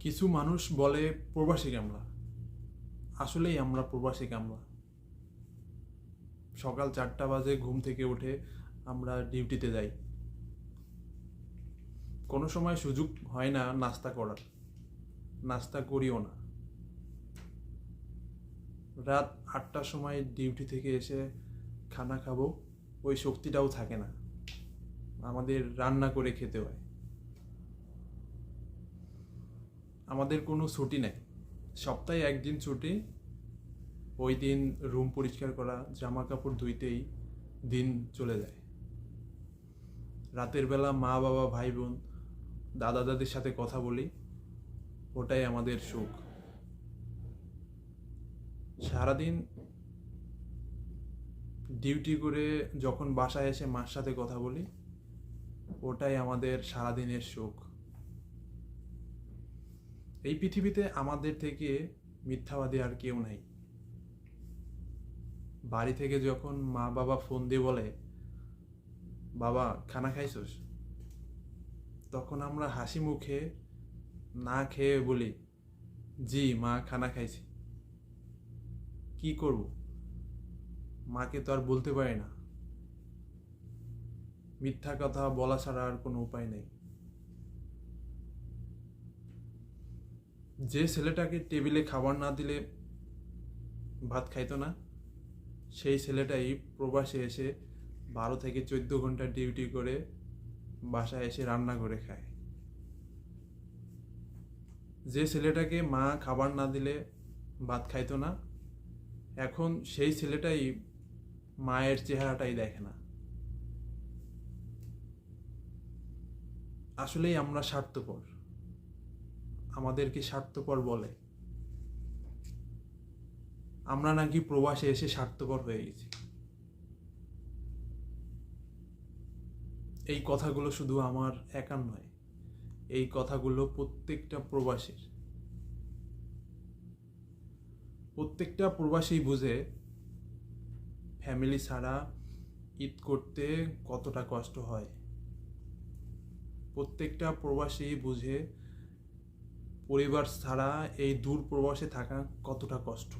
কিছু মানুষ বলে প্রবাসী কামলা। আসলেই আমরা প্রবাসী কামলা। সকাল 4টা বাজে ঘুম থেকে উঠে আমরা ডিউটিতে যাই। কোনো সময় সুযোগ হয় না নাস্তা করার, নাস্তা করিও না। রাত 8টার সময় ডিউটি থেকে এসে খানা খাবো, ওই শক্তিটাও থাকে না, আমাদের রান্না করে খেতে হয়। আমাদের কোনো ছুটি নেই, সপ্তাহে একদিন ছুটি। ওই দিন রুম পরিষ্কার করা, জামা কাপড় ধুইতেই দিন চলে যায়। রাতের বেলা মা বাবা ভাই বোন দাদা দাদির সাথে কথা বলি, ওটাই আমাদের সুখ। সারাদিন ডিউটি করে যখন বাসায় এসে মার সাথে কথা বলি, ওটাই আমাদের সারাদিনের সুখ। এই পৃথিবীতে আমাদের থেকে মিথ্যাবাদী আর কেউ নাই। বাড়ি থেকে যখন মা বাবা ফোন দিয়ে বলে, বাবা খানা খাইছস, তখন আমরা হাসি মুখে না খেয়ে বলি, জি মা খানা খাইছি। কি করব, মাকে তো আর বলতে পারি না। মিথ্যা কথা বলা ছাড়া আর কোনো উপায় নেই। যে ছেলেটাকে টেবিলে খাবার না দিলে ভাত খাইতো না, সেই ছেলেটাই প্রবাসে এসে 12 থেকে 14 ঘন্টা ডিউটি করে বাসায় এসে রান্না করে খায়। যে ছেলেটাকে মা খাবার না দিলে ভাত খাইতো না, এখন সেই ছেলেটাই মায়ের চেহারাটাই দেখে না। আসলেই আমরা স্বার্থপর, আমাদেরকে স্বার্থপর বলে। আমরা নাকি প্রবাসে এসে স্বার্থপর হয়ে গেছি। এই কথাগুলো শুধু আমার একার নয়, এই কথাগুলো প্রত্যেকটা প্রবাসীর। প্রত্যেকটা প্রবাসী বুঝে ফ্যামিলি ছাড়া ঈদ করতে কতটা কষ্ট হয়। প্রত্যেকটা প্রবাসী বুঝে পরিবার ছাড়া এই দূর প্রবাসে থাকা কতটা কষ্ট।